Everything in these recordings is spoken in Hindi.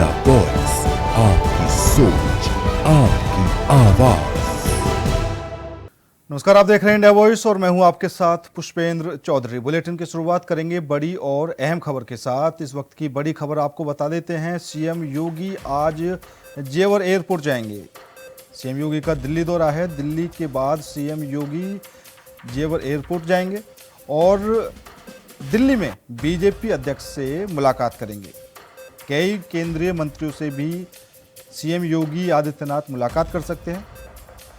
इंडिया वॉइस, आपकी सोच, आपकी आवाज। नमस्कार, आप देख रहे हैं इंडिया वॉइस और मैं हूं आपके साथ पुष्पेंद्र चौधरी। बुलेटिन की शुरुआत करेंगे बड़ी और अहम खबर के साथ। इस वक्त की बड़ी खबर आपको बता देते हैं। सीएम योगी आज जेवर एयरपोर्ट जाएंगे। सीएम योगी का दिल्ली दौरा है। दिल्ली के बाद सीएम योगी जेवर एयरपोर्ट जाएंगे और दिल्ली में बीजेपी अध्यक्ष से मुलाकात करेंगे। कई केंद्रीय मंत्रियों से भी सीएम योगी आदित्यनाथ मुलाकात कर सकते हैं।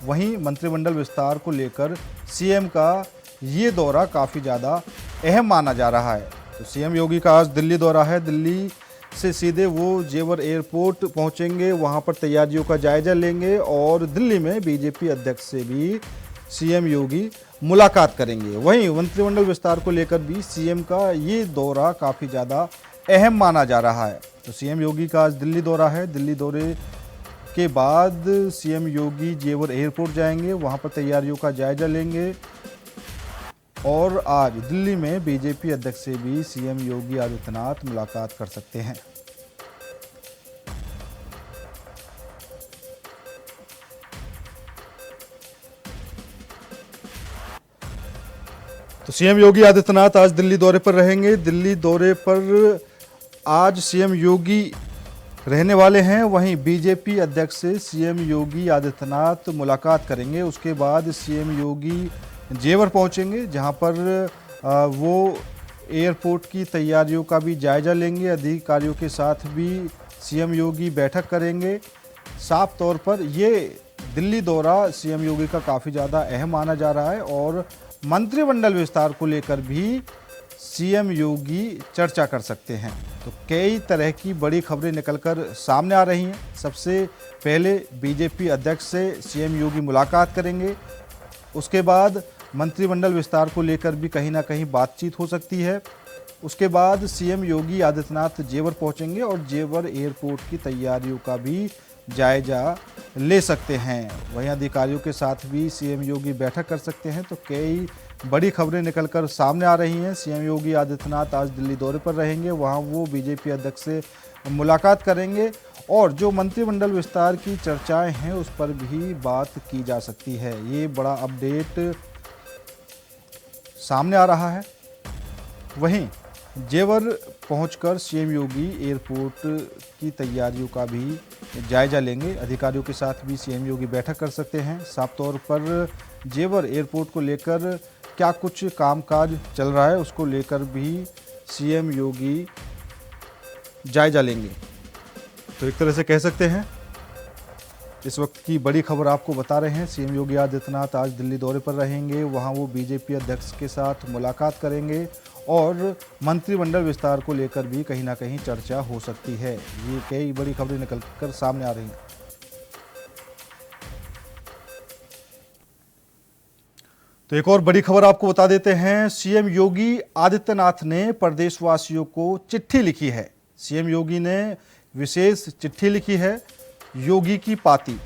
वहीं मंत्रिमंडल विस्तार को लेकर सीएम का ये दौरा काफ़ी ज़्यादा अहम माना जा रहा है। तो सीएम योगी का आज दिल्ली दौरा है। दिल्ली से सीधे वो जेवर एयरपोर्ट पहुंचेंगे, वहां पर तैयारियों का जायजा लेंगे और दिल्ली में बीजेपी अध्यक्ष से भी सीएम योगी मुलाकात करेंगे। वहीं मंत्रिमंडल विस्तार को लेकर भी सीएम का ये दौरा काफ़ी ज़्यादा अहम माना जा रहा है। तो सीएम योगी का आज दिल्ली दौरा है। दिल्ली दौरे के बाद सीएम योगी जेवर एयरपोर्ट जाएंगे, वहां पर तैयारियों का जायजा लेंगे और आज दिल्ली में बीजेपी अध्यक्ष से भी सीएम योगी आदित्यनाथ मुलाकात कर सकते हैं। तो सीएम योगी आदित्यनाथ आज दिल्ली दौरे पर रहेंगे। दिल्ली दौरे पर आज सीएम योगी रहने वाले हैं। वहीं बीजेपी अध्यक्ष से सीएम योगी आदित्यनाथ मुलाकात करेंगे। उसके बाद सीएम योगी जेवर पहुंचेंगे, जहां पर वो एयरपोर्ट की तैयारियों का भी जायजा लेंगे। अधिकारियों के साथ भी सीएम योगी बैठक करेंगे। साफ तौर पर ये दिल्ली दौरा सीएम योगी का काफ़ी ज़्यादा अहम माना जा रहा है और मंत्रिमंडल विस्तार को लेकर भी सीएम योगी चर्चा कर सकते हैं। तो कई तरह की बड़ी खबरें निकलकर सामने आ रही हैं। सबसे पहले बीजेपी अध्यक्ष से सीएम योगी मुलाकात करेंगे। उसके बाद मंत्रिमंडल विस्तार को लेकर भी कहीं ना कहीं बातचीत हो सकती है। उसके बाद सीएम योगी आदित्यनाथ जेवर पहुंचेंगे और जेवर एयरपोर्ट की तैयारियों का भी जायजा ले सकते हैं। वहीं अधिकारियों के साथ भी सीएम योगी बैठक कर सकते हैं। तो कई बड़ी खबरें निकलकर सामने आ रही हैं। सीएम योगी आदित्यनाथ आज दिल्ली दौरे पर रहेंगे, वहां वो बीजेपी अध्यक्ष से मुलाकात करेंगे और जो मंत्रिमंडल विस्तार की चर्चाएं हैं उस पर भी बात की जा सकती है। ये बड़ा अपडेट सामने आ रहा है। वहीं जेवर पहुंचकर सीएम योगी एयरपोर्ट की तैयारियों का भी जायजा लेंगे। अधिकारियों के साथ भी सीएम योगी बैठक कर सकते हैं। साफ तौर पर जेवर एयरपोर्ट को लेकर क्या कुछ कामकाज चल रहा है उसको लेकर भी सीएम योगी जायजा लेंगे। तो एक तरह से कह सकते हैं इस वक्त की बड़ी खबर आपको बता रहे हैं। सीएम योगी आदित्यनाथ आज दिल्ली दौरे पर रहेंगे, वहां वो बीजेपी अध्यक्ष के साथ मुलाकात करेंगे और मंत्रिमंडल विस्तार को लेकर भी कहीं ना कहीं चर्चा हो सकती है। ये कई बड़ी खबरें निकल कर सामने आ रही हैं। तो एक और बड़ी खबर आपको बता देते हैं। सीएम योगी आदित्यनाथ ने प्रदेशवासियों को चिट्ठी लिखी है। सीएम योगी ने विशेष चिट्ठी लिखी है। योगी की पाती,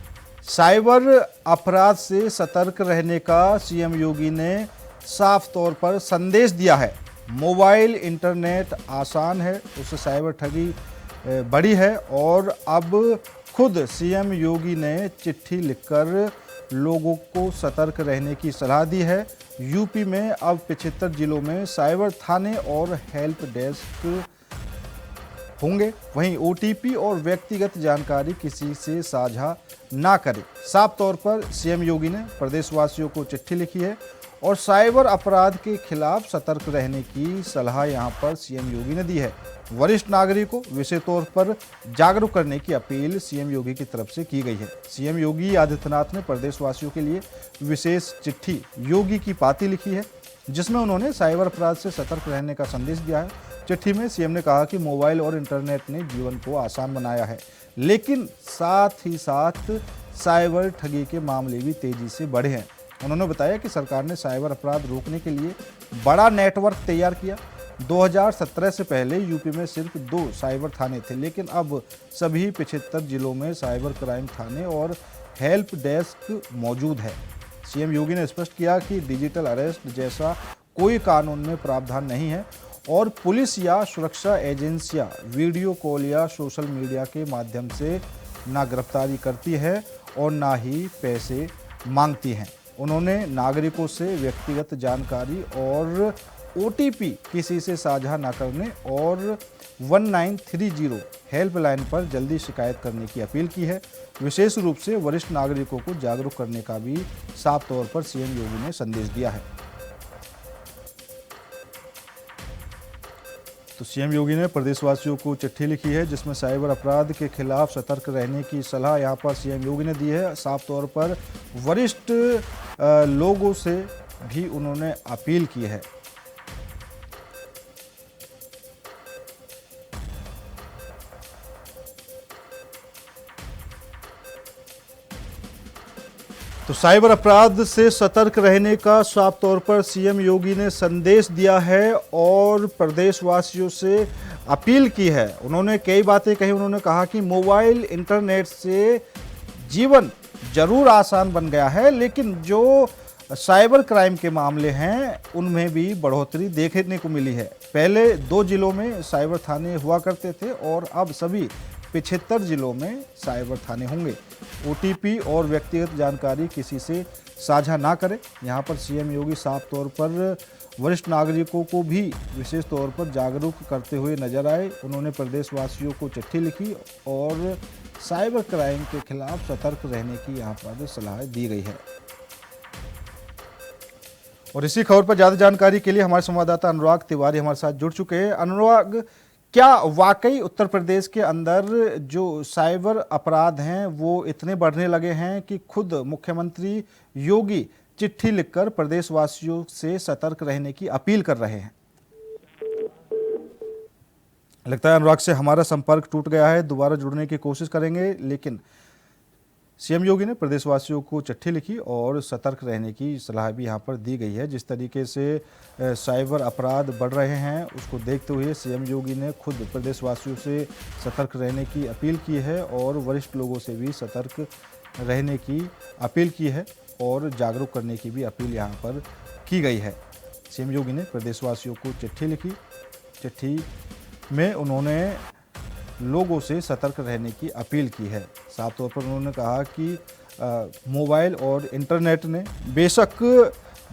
साइबर अपराध से सतर्क रहने का सीएम योगी ने साफ तौर पर संदेश दिया है। मोबाइल इंटरनेट आसान है, उससे साइबर ठगी बड़ी है और अब खुद सीएम योगी ने चिट्ठी लिखकर लोगों को सतर्क रहने की सलाह दी है। यूपी में अब 75 जिलों में साइबर थाने और हेल्प डेस्क होंगे। वहीं ओटीपी और व्यक्तिगत जानकारी किसी से साझा ना करें। साफ तौर पर सीएम योगी ने प्रदेशवासियों को चिट्ठी लिखी है और साइबर अपराध के खिलाफ सतर्क रहने की सलाह यहां पर सीएम योगी ने दी है। वरिष्ठ नागरिकों को विशेष तौर पर जागरूक करने की अपील सीएम योगी की तरफ से की गई है। सीएम योगी आदित्यनाथ ने प्रदेशवासियों के लिए विशेष चिट्ठी योगी की पाती लिखी है, जिसमें उन्होंने साइबर अपराध से सतर्क रहने का संदेश दिया है। चिट्ठी में सीएम ने कहा कि मोबाइल और इंटरनेट ने जीवन को आसान बनाया है, लेकिन साथ ही साथ साइबर ठगी के मामले भी तेजी से बढ़े हैं। उन्होंने बताया कि सरकार ने साइबर अपराध रोकने के लिए बड़ा नेटवर्क तैयार किया। 2017 से पहले यूपी में सिर्फ 2 साइबर थाने थे, लेकिन अब सभी 75 जिलों में साइबर क्राइम थाने और हेल्प डेस्क मौजूद है। सीएम योगी ने स्पष्ट किया कि डिजिटल अरेस्ट जैसा कोई कानून में प्रावधान नहीं है और पुलिस या सुरक्षा एजेंसियां वीडियो कॉल या सोशल मीडिया के माध्यम से ना गिरफ्तारी करती है और ना ही पैसे मांगती हैं। उन्होंने नागरिकों से व्यक्तिगत जानकारी और OTP किसी से साझा न करने और 1930 हेल्पलाइन पर जल्दी शिकायत करने की अपील की है। विशेष रूप से वरिष्ठ नागरिकों को जागरूक करने का भी साफ तौर पर सीएम योगी ने संदेश दिया है। तो सीएम योगी ने प्रदेशवासियों को चिट्ठी लिखी है जिसमें साइबर अपराध के खिलाफ सतर्क रहने की सलाह यहां पर सीएम योगी ने दी है। साफ तौर पर वरिष्ठ लोगों से भी उन्होंने अपील की है। तो साइबर अपराध से सतर्क रहने का साफ तौर पर सीएम योगी ने संदेश दिया है और प्रदेशवासियों से अपील की है। उन्होंने कई बातें कही। उन्होंने कहा कि मोबाइल इंटरनेट से जीवन जरूर आसान बन गया है, लेकिन जो साइबर क्राइम के मामले हैं उनमें भी बढ़ोतरी देखने को मिली है। पहले 2 जिलों में साइबर थाने हुआ करते थे और अब सभी 75 जिलों में साइबर थाने होंगे। OTP और व्यक्तिगत जानकारी किसी से साझा ना करें। यहाँ पर सीएम योगी साफ तौर पर वरिष्ठ नागरिकों को भी विशेष तौर पर जागरूक करते हुए नजर आए। उन्होंने प्रदेशवासियों को चिट्ठी लिखी और साइबर क्राइम के खिलाफ सतर्क रहने की यहाँ पर सलाह दी गई है। और इसी खबर पर ज्यादा जानकारी के लिए हमारे संवाददाता अनुराग तिवारी हमारे साथ जुड़ चुके हैं। अनुराग, क्या वाकई उत्तर प्रदेश के अंदर जो साइबर अपराध हैं वो इतने बढ़ने लगे हैं कि खुद मुख्यमंत्री योगी चिट्ठी लिखकर प्रदेशवासियों से सतर्क रहने की अपील कर रहे हैं? लगता है अनुराग से हमारा संपर्क टूट गया है। दोबारा जुड़ने की कोशिश करेंगे, लेकिन सीएम योगी ने प्रदेशवासियों को चिट्ठी लिखी और सतर्क रहने की सलाह भी यहाँ पर दी गई है। जिस तरीके से साइबर अपराध बढ़ रहे हैं उसको देखते हुए सीएम योगी ने खुद प्रदेशवासियों से सतर्क रहने की अपील की है और वरिष्ठ लोगों से भी सतर्क रहने की अपील की है और जागरूक करने की भी अपील यहाँ पर की गई है। सीएम योगी ने प्रदेशवासियों को चिट्ठी लिखी। चिट्ठी में उन्होंने लोगों से सतर्क रहने की अपील की है। साफ तौर पर उन्होंने कहा कि मोबाइल और इंटरनेट ने बेशक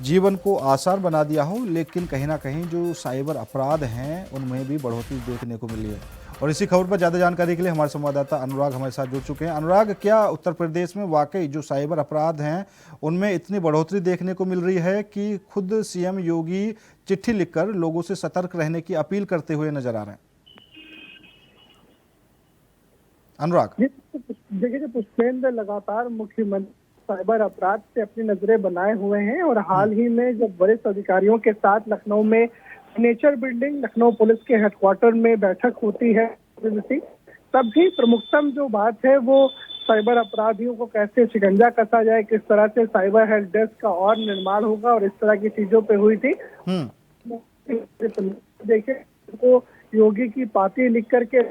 जीवन को आसान बना दिया हो, लेकिन कहीं ना कहीं जो साइबर अपराध हैं उनमें भी बढ़ोतरी देखने को मिली है। और इसी खबर पर ज़्यादा जानकारी के लिए हमारे संवाददाता अनुराग हमारे साथ जुड़ चुके हैं। अनुराग, क्या उत्तर प्रदेश में वाकई जो साइबर अपराध हैं उनमें इतनी बढ़ोतरी देखने को मिल रही है कि खुद सीएम योगी चिट्ठी लिखकर लोगों से सतर्क रहने की अपील करते हुए नजर आ रहे हैं? अनुराग, देखिए, पुष्पेंद्र लगातार मुख्यमंत्री साइबर अपराध से अपनी नजरें बनाए हुए हैं और हाल ही में जब वरिष्ठ अधिकारियों के साथ लखनऊ में नेचर बिल्डिंग लखनऊ पुलिस के हेडक्वार्टर में बैठक होती है, तभी प्रमुखतम जो बात है वो साइबर अपराधियों को कैसे शिकंजा कसा जाए, किस तरह से साइबर हेल्प डेस्क का और निर्माण होगा और इस तरह की चीजों पे हुई थी। देखिए, तो योगी की पाती लिख करके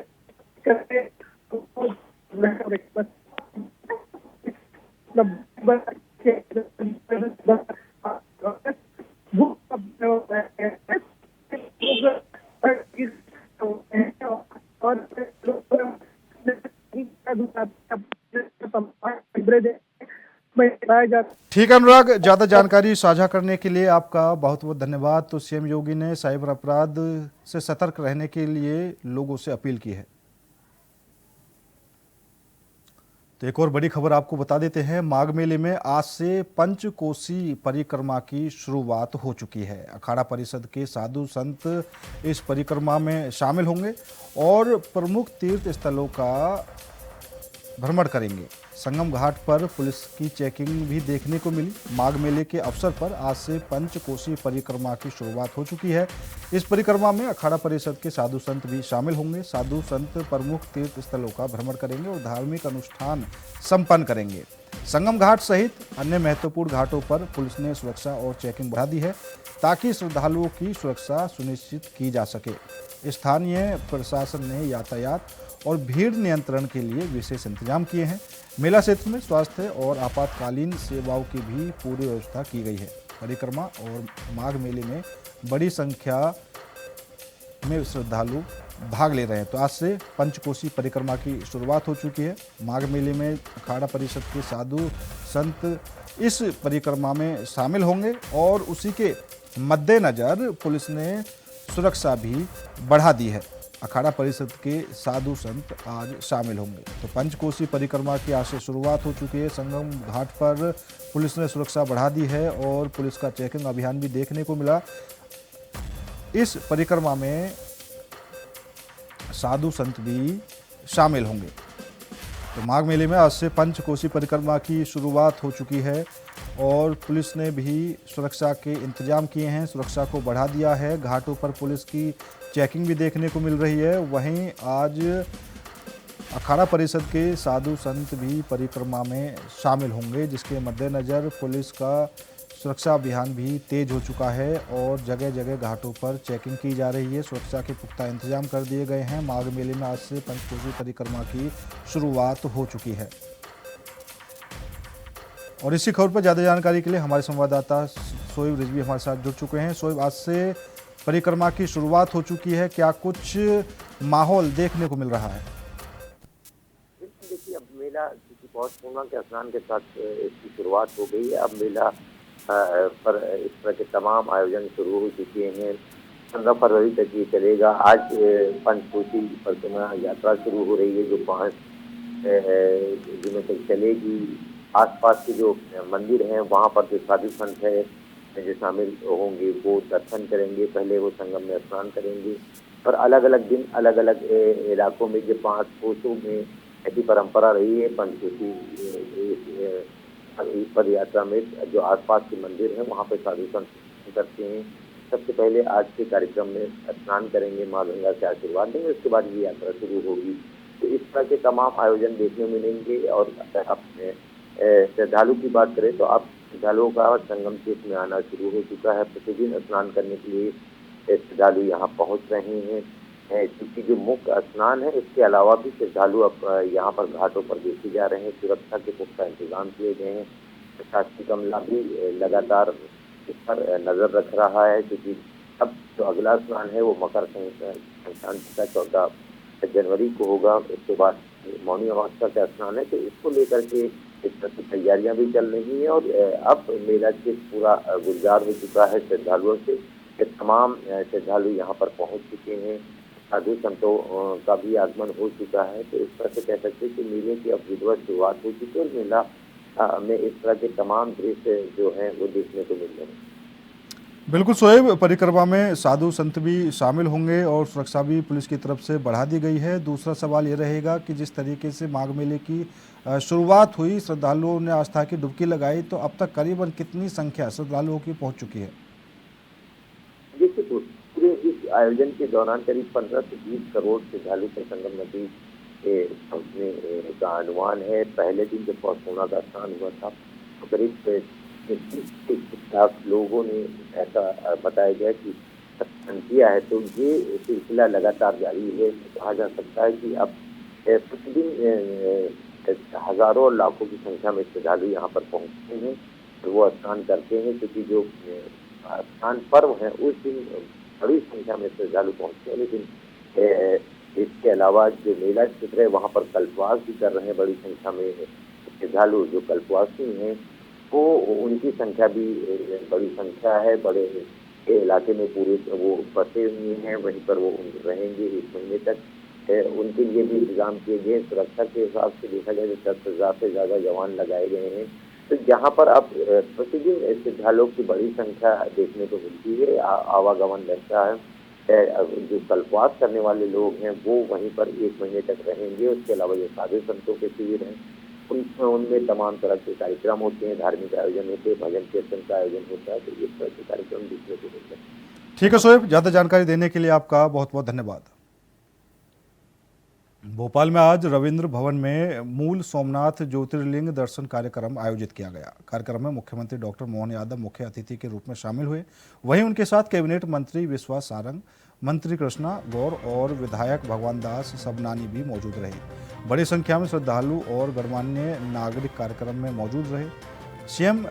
ठीक है अनुराग, ज्यादा जानकारी साझा करने के लिए आपका बहुत बहुत धन्यवाद। तो सीएम योगी ने साइबर अपराध से सतर्क रहने के लिए लोगों से अपील की है। तो एक और बड़ी खबर आपको बता देते हैं। माघ मेले में आज से पंचकोसी परिक्रमा की शुरुआत हो चुकी है। अखाड़ा परिषद के साधु संत इस परिक्रमा में शामिल होंगे और प्रमुख तीर्थ स्थलों का भ्रमण करेंगे। संगम घाट पर पुलिस की चेकिंग भी देखने को मिली। माघ मेले के अवसर पर आज से पंचकोसी परिक्रमा की शुरुआत हो चुकी है। इस परिक्रमा में अखाड़ा परिषद के साधु संत भी शामिल होंगे। साधु संत प्रमुख तीर्थ स्थलों का भ्रमण करेंगे और धार्मिक अनुष्ठान संपन्न करेंगे। संगम घाट सहित अन्य महत्वपूर्ण घाटों पर पुलिस ने सुरक्षा और चेकिंग बढ़ा दी है ताकि श्रद्धालुओं की सुरक्षा सुनिश्चित की जा सके। स्थानीय प्रशासन ने यातायात और भीड़ नियंत्रण के लिए विशेष इंतजाम किए हैं। मेला क्षेत्र में स्वास्थ्य और आपातकालीन सेवाओं की भी पूरी व्यवस्था की गई है। परिक्रमा और माघ मेले में बड़ी संख्या में श्रद्धालु भाग ले रहे हैं। तो आज से पंचकोसी परिक्रमा की शुरुआत हो चुकी है। माघ मेले में अखाड़ा परिषद के साधु संत इस परिक्रमा में शामिल होंगे और उसी के मद्देनज़र पुलिस ने सुरक्षा भी बढ़ा दी है। अखाड़ा परिषद के साधु संत आज शामिल होंगे। तो पंचकोसी परिक्रमा की आज से शुरुआत हो चुकी है। संगम घाट पर पुलिस ने सुरक्षा बढ़ा दी है और पुलिस का चेकिंग अभियान भी देखने को मिला। इस परिक्रमा में साधु संत भी शामिल होंगे। तो माघ मेले में आज से पंचकोसी परिक्रमा की शुरुआत हो चुकी है और पुलिस ने भी सुरक्षा के इंतजाम किए हैं, सुरक्षा को बढ़ा दिया है। घाटों पर पुलिस की चेकिंग भी देखने को मिल रही है। वहीं आज अखाड़ा परिषद के साधु संत भी परिक्रमा में शामिल होंगे, जिसके मद्देनज़र पुलिस का सुरक्षा अभियान भी तेज हो चुका है और जगह जगह घाटों पर चेकिंग की जा रही है। सुरक्षा के पुख्ता इंतजाम कर दिए गए हैं। माघ मेले में आज से पंचकोसी परिक्रमा की शुरुआत हो चुकी है। और इसी खबर पर ज़्यादा जानकारी के लिए हमारे संवाददाता शोएब रिजवी हमारे साथ जुड़ चुके हैं। शोएब, आज से परिक्रमा की शुरुआत हो चुकी है, क्या कुछ माहौल देखने को मिल रहा है? देखिए, अब मेला किसी पौष पूर्णिमा के स्नान के साथ इसकी शुरुआत हो गई है। अब मेला पर इस तरह के तमाम आयोजन शुरू हो चुके हैं। 15 फरवरी तक ये चलेगा। आज पंचकोसी परिक्रमा यात्रा शुरू हो रही है जो 5 दिनों तक चलेगी। आसपास के जो मंदिर हैं वहाँ पर जो साधु संत है जो शामिल होंगे वो दर्शन करेंगे। पहले वो संगम में स्नान करेंगे और अलग अलग दिन अलग अलग इलाकों में जो 5 कोसों में ऐसी परंपरा रही है। पंचकोसी पद यात्रा में जो आसपास के मंदिर हैं वहाँ पे साधु संत करते हैं। सबसे पहले आज के कार्यक्रम में स्नान करेंगे, माँ गंगा से आशीर्वाद देंगे, उसके बाद ये यात्रा शुरू होगी। तो इस तरह के तमाम आयोजन देखने मिलेंगे। और अपने श्रद्धालु की बात करें तो अब श्रद्धालुओं का संगम क्षेत्र में आना शुरू हो चुका है। प्रतिदिन स्नान करने के लिए श्रद्धालु यहाँ पहुँच रहे हैं। क्योंकि जो मुख्य स्नान है इसके अलावा भी श्रद्धालु अब यहाँ पर घाटों पर देखे जा रहे हैं। सुरक्षा के पुख्ता इंतजाम किए गए हैं। शासकीय अमला भी लगातार इस पर नज़र रख रहा है, क्योंकि अब जो अगला स्नान है वो मकर संक्रांति का 14 जनवरी को होगा। उसके बाद मौनी अमावस्या का स्नान है, तो इसको लेकर के इस तरह की तैयारियां भी चल रही हैं। और अब मेला क्षेत्र पूरा गुलजार हो चुका है श्रद्धालुओं से। तमाम श्रद्धालु यहाँ पर पहुँच चुके हैं। साधु संतों का भी आगमन हो चुका है। तो इस तरह से कह सकते हैं कि मेले की अब विधिवत शुरुआत हो चुकी है और मेला में इस तरह के तमाम दृश्य जो हैं वो देखने को मिल रहे हैं। बिल्कुल शोएब, परिक्रमा में साधु संत भी शामिल होंगे और सुरक्षा भी पुलिस की तरफ से बढ़ा दी गई है। दूसरा सवाल ये रहेगा कि जिस तरीके से माघ मेले की शुरुआत हुई, श्रद्धालुओं ने आस्था की डुबकी लगाई, तो अब तक करीबन कितनी संख्या श्रद्धालुओं की पहुंच चुकी है? देखिए, पूरे इस आयोजन के दौरान करीब 15 से 20 करोड़ श्रद्धालु पर संगम नदी पहुँचने का अनुमान है। पहले दिन जब पौष पूर्णिमा का स्नान हुआ था तो करीब 30 लाख लोगों ने ऐसा बताया गया कि स्नान किया है। तो ये सिलसिला लगातार जारी है। कहा जा सकता है कि अब प्रतिदिन हजारों और लाखों की संख्या में श्रद्धालु यहाँ पर पहुँचते हैं तो वो स्नान करते हैं, क्योंकि जो स्नान पर्व है उस दिन बड़ी संख्या में श्रद्धालु पहुँचते हैं। लेकिन इसके अलावा जो मेला क्षेत्र है वहाँ पर कल्पवास भी कर रहे हैं बड़ी संख्या में श्रद्धालु। जो कल्पवासी हैं वो उनकी संख्या भी बड़ी संख्या है। बड़े इलाके में पूरे वो बसे हुए हैं, वहीं पर वो रहेंगे 1 महीने तक। उनके लिए भी इंतजाम किए गए। सुरक्षा के हिसाब से देखा जाए तो 10,000 से ज़्यादा जवान लगाए गए हैं। तो जहाँ पर अब प्रतिदिन श्रद्धालुओं की बड़ी संख्या देखने को मिलती है, आवागमन रहता है। जो कल्पवास करने वाले लोग हैं वो वहीं पर 1 महीने तक रहेंगे। उसके अलावा जो साधु संतों के शिविर हैं उनमें तमाम तरह के कार्यक्रम होते हैं, धार्मिक आयोजन होते हैं, भजन कीर्तन का आयोजन होता है। तो इस तरह के कार्यक्रम देखने को मिलते हैं। ठीक है शोएब, ज़्यादा जानकारी देने के लिए आपका बहुत बहुत धन्यवाद। भोपाल में आज रविंद्र भवन में मूल सोमनाथ ज्योतिर्लिंग दर्शन कार्यक्रम आयोजित किया गया। कार्यक्रम में मुख्यमंत्री डॉक्टर मोहन यादव मुख्य अतिथि के रूप में शामिल हुए। वहीं उनके साथ कैबिनेट मंत्री विश्वास सारंग, मंत्री कृष्णा गौर और विधायक भगवान दास सबनानी भी मौजूद रहे। बड़ी संख्या में श्रद्धालु और गणमान्य नागरिक कार्यक्रम में मौजूद रहे। सीएम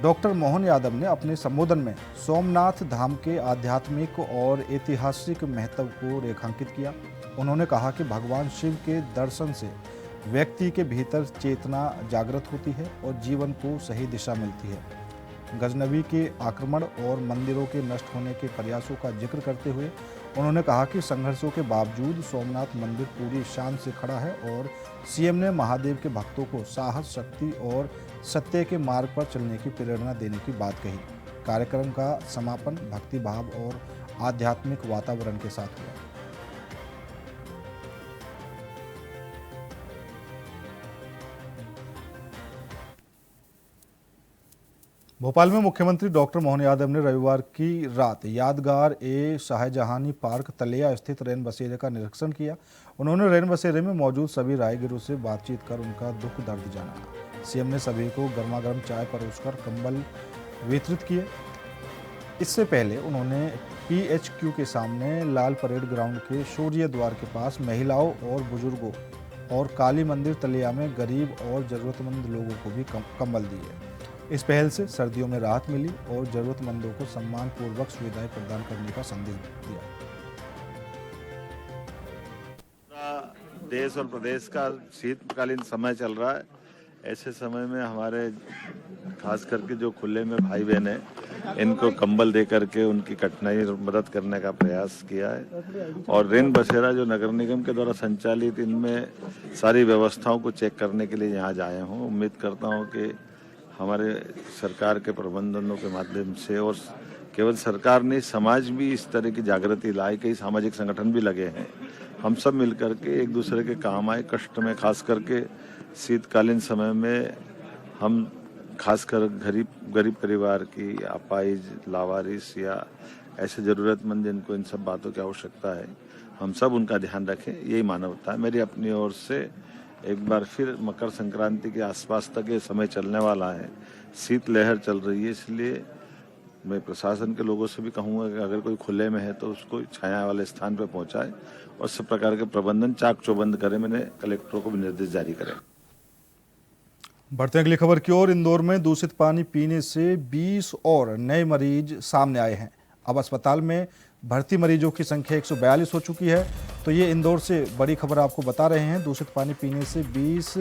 डॉक्टर मोहन यादव ने अपने संबोधन में सोमनाथ धाम के आध्यात्मिक और ऐतिहासिक महत्व को रेखांकित किया। उन्होंने कहा कि भगवान शिव के दर्शन से व्यक्ति के भीतर चेतना जागृत होती है और जीवन को सही दिशा मिलती है। गजनवी के आक्रमण और मंदिरों के नष्ट होने के प्रयासों का जिक्र करते हुए उन्होंने कहा कि संघर्षों के बावजूद सोमनाथ मंदिर पूरी शान से खड़ा है और सीएम ने महादेव के भक्तों को साहस, शक्ति और सत्य के मार्ग पर चलने की प्रेरणा देने की बात कही। कार्यक्रम का समापन भक्ति भाव और आध्यात्मिक वातावरण के साथ हुआ। भोपाल में मुख्यमंत्री डॉक्टर मोहन यादव ने रविवार की रात यादगार ए शाहजहानी पार्क तलेया स्थित रैन बसेरे का निरीक्षण किया। उन्होंने रैन बसेरे में मौजूद सभी राहगीरों से बातचीत कर उनका दुख दर्द जाना। सीएम ने सभी को गर्मा गर्म चाय परोसकर कंबल वितरित किए। इससे पहले उन्होंने PHQ के सामने लाल परेड ग्राउंड के शौर्य द्वार के पास महिलाओं और बुजुर्गों और काली मंदिर तलेया में गरीब और जरूरतमंद लोगों को भी कंबल दिए। इस पहल से सर्दियों में राहत मिली और जरूरतमंदों को सम्मानपूर्वक सुविधाएं प्रदान करने का संदेश दिया। देश और प्रदेश का शीतकालीन समय चल रहा है। ऐसे समय में हमारे खास करके जो खुले में भाई बहन हैं, इनको कंबल दे करके उनकी कठिनाई मदद करने का प्रयास किया है। और रैन बसेरा जो नगर निगम के द्वारा संचालित, इनमें सारी व्यवस्थाओं को चेक करने के लिए यहाँ आया हूँ। उम्मीद करता हूँ कि हमारे सरकार के प्रबंधनों के माध्यम से, और केवल सरकार नहीं, समाज भी इस तरह की जागृति लाए। कई सामाजिक संगठन भी लगे हैं। हम सब मिलकर के एक दूसरे के काम आए। कष्ट में, खास करके शीतकालीन समय में, हम खासकर गरीब परिवार की अपाहिज, लावारिस या ऐसे ज़रूरतमंद जिनको इन सब बातों की आवश्यकता है, हम सब उनका ध्यान रखें। यही मानवता है। मेरी अपनी ओर से एक बार फिर मकर संक्रांति के आसपास तक ये समय चलने वाला है। शीत लहर चल रही है, इसलिए मैं प्रशासन के लोगों से भी कहूँगा कि अगर कोई खुले में है तो उसको छाया वाले स्थान पर पहुँचाए और सब प्रकार के प्रबंधन चाक चौबंद करें। मैंने कलेक्टरों को भी निर्देश जारी करे। बढ़ते अगली खबर की ओर। इंदौर में दूषित पानी पीने से 20 और नए मरीज सामने आए हैं। अब अस्पताल में भर्ती मरीजों की संख्या 142 हो चुकी है। तो ये इंदौर से बड़ी खबर आपको बता रहे हैं। दूषित पानी पीने से 20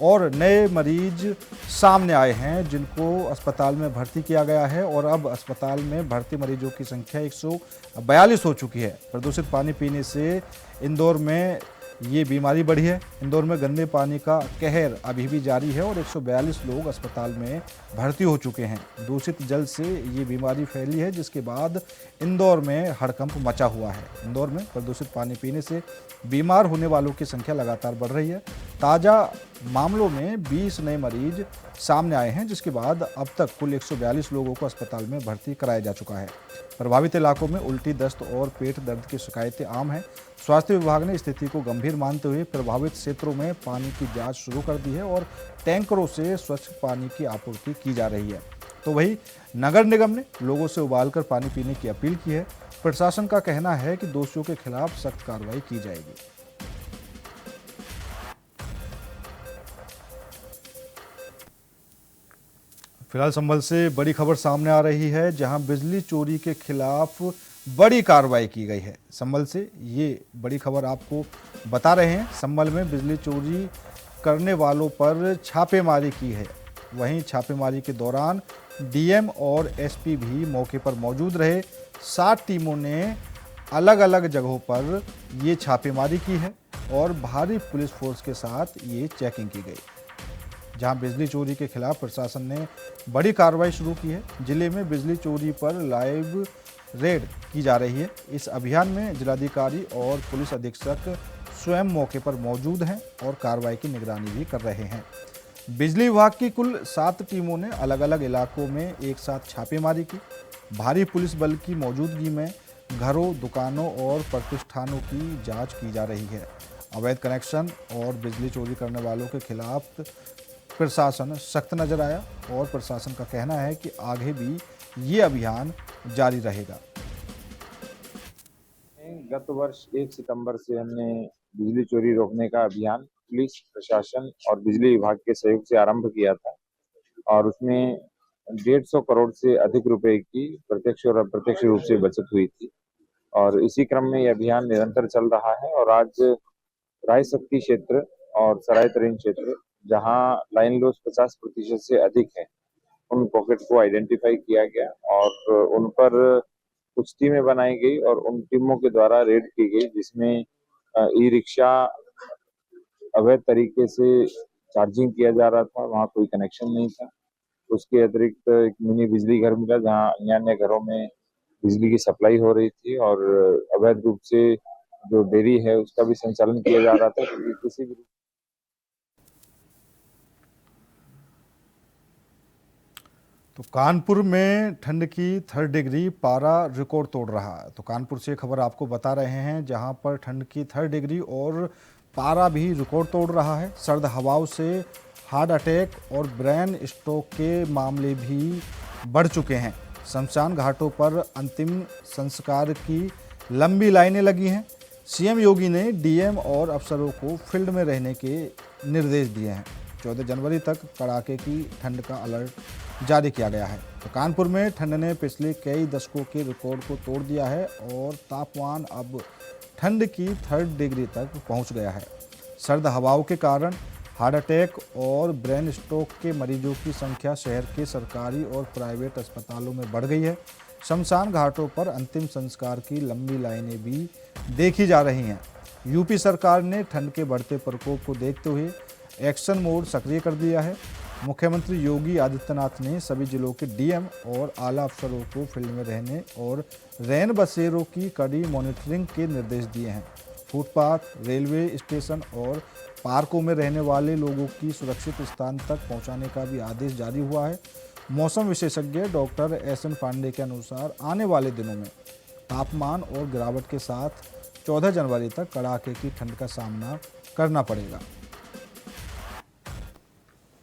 और नए मरीज सामने आए हैं, जिनको अस्पताल में भर्ती किया गया है। और अब अस्पताल में भर्ती मरीजों की संख्या 142 हो चुकी है। प्रदूषित पानी पीने से इंदौर में ये बीमारी बढ़ी है। इंदौर में गंदे पानी का कहर अभी भी जारी है और 142 लोग अस्पताल में भर्ती हो चुके हैं। दूषित जल से ये बीमारी फैली है, जिसके बाद इंदौर में हड़कंप मचा हुआ है। इंदौर में प्रदूषित पानी पीने से बीमार होने वालों की संख्या लगातार बढ़ रही है। ताज़ा मामलों में 20 नए मरीज सामने आए हैं, जिसके बाद अब तक कुल 142 लोगों को अस्पताल में भर्ती कराया जा चुका है। प्रभावित इलाकों में उल्टी, दस्त और पेट दर्द की शिकायतें आम हैं। स्वास्थ्य विभाग ने स्थिति को गंभीर मानते हुए प्रभावित क्षेत्रों में पानी की जांच शुरू कर दी है और टैंकरों से स्वच्छ पानी की आपूर्ति की जा रही है। तो वहीं नगर निगम ने लोगों से उबालकर पानी पीने की अपील की है। प्रशासन का कहना है कि दोषियों के खिलाफ सख्त कार्रवाई की जाएगी। फिलहाल संभल से बड़ी खबर सामने आ रही है, जहां बिजली चोरी के खिलाफ बड़ी कार्रवाई की गई है। संभल से ये बड़ी खबर आपको बता रहे हैं। संभल में बिजली चोरी करने वालों पर छापेमारी की है। वहीं छापेमारी के दौरान डीएम और एसपी भी मौके पर मौजूद रहे। 7 टीमों ने अलग अलग जगहों पर ये छापेमारी की है और भारी पुलिस फोर्स के साथ ये चेकिंग की गई। जहां बिजली चोरी के खिलाफ प्रशासन ने बड़ी कार्रवाई शुरू की है। जिले में बिजली चोरी पर लाइव रेड की जा रही है। इस अभियान में जिलाधिकारी और पुलिस अधीक्षक स्वयं मौके पर मौजूद हैं और कार्रवाई की निगरानी भी कर रहे हैं। बिजली विभाग की कुल 7 टीमों ने अलग अलग इलाकों में एक साथ छापेमारी की। भारी पुलिस बल की मौजूदगी में घरों, दुकानों और प्रतिष्ठानों की जांच की जा रही है। अवैध कनेक्शन और बिजली चोरी करने वालों के खिलाफ प्रशासन सख्त नजर आया और प्रशासन का कहना है कि आगे भी ये अभियान जारी रहेगा। गत वर्ष 1 सितंबर से हमने बिजली चोरी रोकने का अभियान पुलिस प्रशासन और बिजली विभाग के सहयोग से आरंभ किया था और उसमें 150 करोड़ से अधिक रुपए की प्रत्यक्ष और अप्रत्यक्ष रूप से बचत हुई थी। और इसी क्रम में यह अभियान निरंतर चल रहा है और आज राय शक्ति क्षेत्र और सराय तरेन क्षेत्र, जहां लाइन लॉस 50% से अधिक है, उन पॉकेट को आइडेंटिफाई किया गया और उन पर कुछ टीमें बनाई गई और उन टीमों के द्वारा रेड की गई, जिसमें ई रिक्शा अवैध तरीके से चार्जिंग किया जा रहा था, वहां कोई कनेक्शन नहीं था। उसके अतिरिक्त एक मिनी बिजली घर मिला जहां अन्य घरों में बिजली की सप्लाई हो रही थी और अवैध रूप से जो डेयरी है उसका भी संचालन किया जा रहा था। क्योंकि किसी भी तो कानपुर में ठंड की 3rd डिग्री पारा रिकॉर्ड तोड़ रहा है। तो कानपुर से खबर आपको बता रहे हैं, जहां पर ठंड की 3rd डिग्री और पारा भी रिकॉर्ड तोड़ रहा है। सर्द हवाओं से हार्ट अटैक और ब्रेन स्ट्रोक के मामले भी बढ़ चुके हैं। शमशान घाटों पर अंतिम संस्कार की लंबी लाइनें लगी हैं। सीएम योगी ने डीएम और अफसरों को फील्ड में रहने के निर्देश दिए हैं। 14 जनवरी तक कड़ाके की ठंड का अलर्ट जारी किया गया है। तो कानपुर में ठंड ने पिछले कई दशकों के रिकॉर्ड को तोड़ दिया है और तापमान अब ठंड की 3rd डिग्री तक पहुंच गया है। सर्द हवाओं के कारण हार्ट अटैक और ब्रेन स्ट्रोक के मरीजों की संख्या शहर के सरकारी और प्राइवेट अस्पतालों में बढ़ गई है। शमशान घाटों पर अंतिम संस्कार की लंबी लाइनें भी देखी जा रही हैं। यूपी सरकार ने ठंड के बढ़ते प्रकोप को देखते हुए एक्शन मोड सक्रिय कर दिया है। मुख्यमंत्री योगी आदित्यनाथ ने सभी जिलों के डीएम और आला अफसरों को फील्ड में रहने और रैन बसेरों की कड़ी मॉनिटरिंग के निर्देश दिए हैं। फुटपाथ, रेलवे स्टेशन और पार्कों में रहने वाले लोगों की सुरक्षित स्थान तक पहुंचाने का भी आदेश जारी हुआ है। मौसम विशेषज्ञ डॉक्टर एस एन पांडे के अनुसार आने वाले दिनों में तापमान और गिरावट के साथ 14 जनवरी तक कड़ाके की ठंड का सामना करना पड़ेगा।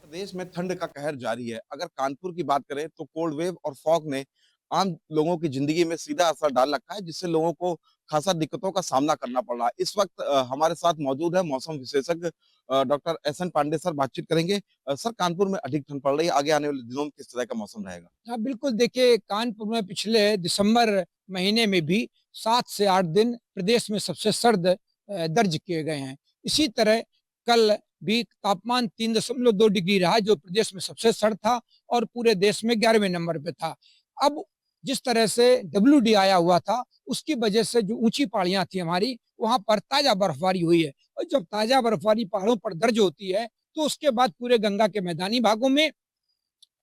प्रदेश में ठंड का कहर जारी है। अगर कानपुर की बात करें तो कोल्ड वेव और फॉग ने आम लोगों की जिंदगी में सीधा असर डाल रखा है, जिससे लोगों को खासा दिक्कतों का सामना करना पड़ रहा है। इस वक्त हमारे साथ मौजूद है मौसम विशेषज्ञ doctor S N Pandey sir. बातचीत करेंगे। सर, कानपुर में अधिक ठंड पड़ रही है, आगे आने वाले दिनों में किस तरह का मौसम रहेगा? हाँ, बिल्कुल। देखिए, कानपुर में पिछले दिसंबर महीने में भी 7 से 8 दिन प्रदेश में सबसे सर्द दर्ज किए गए हैं। इसी तरह कल भी तापमान 3.2 डिग्री रहा, जो प्रदेश में सबसे सर्द था और पूरे देश में 11वें नंबर पे था। अब जिस तरह से WD आया हुआ था, उसकी वजह से जो ऊंची पहाड़ियां थी हमारी, वहां पर ताजा बर्फबारी हुई है। और जब ताजा बर्फबारी पहाड़ों पर दर्ज होती है तो उसके बाद पूरे गंगा के मैदानी भागों में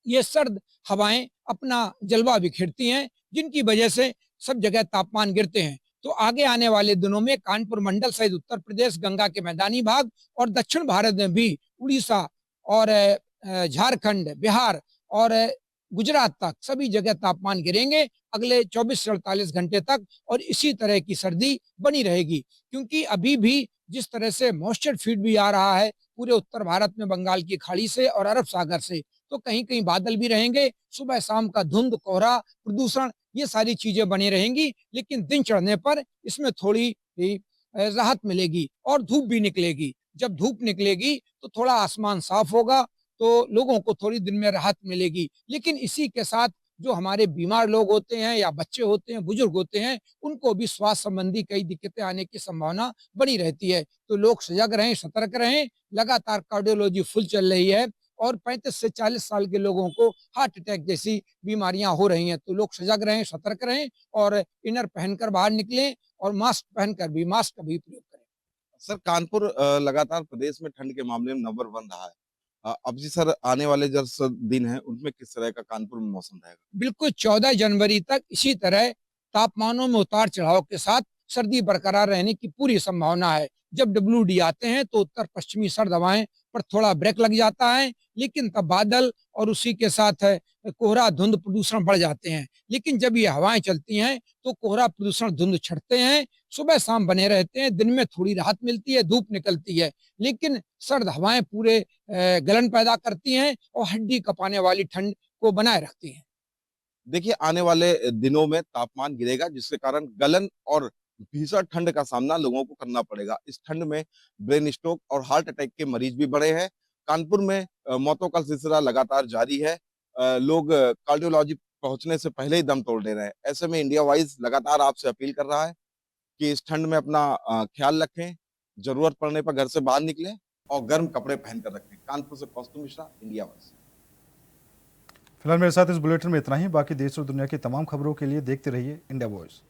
ये सर्द हवाएं अपना जलवा बिखेरती हैं, जिनकी वजह से सब जगह तापमान गिरते हैं। तो आगे आने वाले दिनों में कानपुर मंडल सहित उत्तर प्रदेश, गंगा के मैदानी भाग और दक्षिण भारत में भी उड़ीसा और झारखंड, बिहार और गुजरात तक सभी जगह तापमान गिरेंगे अगले 24 से 48 घंटे तक, और इसी तरह की सर्दी बनी रहेगी। क्योंकि अभी भी जिस तरह से मॉइस्चर फीड भी आ रहा है पूरे उत्तर भारत में बंगाल की खाड़ी से और अरब सागर से, तो कहीं कहीं बादल भी रहेंगे। सुबह शाम का धुंध, कोहरा, प्रदूषण, ये सारी चीजें बनी रहेंगी। लेकिन दिन चढ़ने पर इसमें थोड़ी राहत मिलेगी और धूप भी निकलेगी। जब धूप निकलेगी तो थोड़ा आसमान साफ होगा, तो लोगों को थोड़ी दिन में राहत मिलेगी। लेकिन इसी के साथ जो हमारे बीमार लोग होते हैं या बच्चे होते हैं, बुजुर्ग होते हैं, उनको भी स्वास्थ्य संबंधी कई दिक्कतें आने की संभावना बनी रहती है। तो लोग सजग रहें, सतर्क रहें। लगातार कार्डियोलॉजी फुल चल रही है और 35 से 40 साल के लोगों को हार्ट अटैक जैसी बीमारियां हो रही हैं। तो लोग सजग रहें, सतर्क रहें और इनर पहनकर बाहर निकलें और मास्क पहनकर भी मास्क का भी प्रयोग करें। सर, कानपुर लगातार प्रदेश में ठंड के मामले में नंबर 1 रहा है। अब जी सर, आने वाले जो दिन हैं उनमें किस तरह का कानपुर में मौसम रहेगा? बिल्कुल 14 जनवरी तक इसी तरह तापमानों में उतार चढ़ाव के साथ सर्दी बरकरार रहने की पूरी संभावना है। जब WD आते हैं तो उत्तर पश्चिमी सर्द हवाएं पर थोड़ा ब्रेक लग जाता है, लेकिन तब बादल और उसी के साथ कोहरा, धुंध, प्रदूषण बढ़ जाते हैं। लेकिन जब ये हवाएं चलती हैं तो कोहरा, प्रदूषण, धुंध छटते हैं, सुबह शाम बने रहते हैं, दिन में थोड़ी राहत मिलती है, धूप निकलती है। लेकिन सर्द हवाएं पूरे गलन पैदा करती हैं और हड्डी कपाने वाली ठंड को बनाए रखती हैं। देखिए, आने वाले दिनों में तापमान गिरेगा, जिसके कारण गलन और भीषण ठंड का सामना लोगों को करना पड़ेगा। इस ठंड में ब्रेन स्ट्रोक और हार्ट अटैक के मरीज भी बढ़े हैं। कानपुर में मौतों का सिलसिला लगातार जारी है। लोग कार्डियोलॉजी पहुंचने से पहले ही दम तोड़ दे रहे हैं। ऐसे में इंडिया वाइज लगातार आपसे अपील कर रहा है कि इस ठंड में अपना ख्याल रखें, जरूरत पड़ने पर घर से बाहर निकलें और गर्म कपड़े पहनकर रखें। कानपुर से कौस्तुभ मिश्रा, इंडिया वाइज। फिलहाल मेरे साथ इस बुलेटिन में इतना ही। बाकी देश और दुनिया की तमाम खबरों के लिए देखते रहिए इंडिया वॉइस।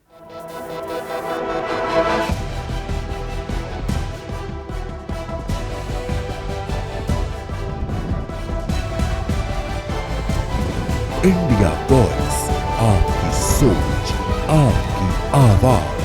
इंडिया वॉइस, आपकी सोच, आपकी आवाज।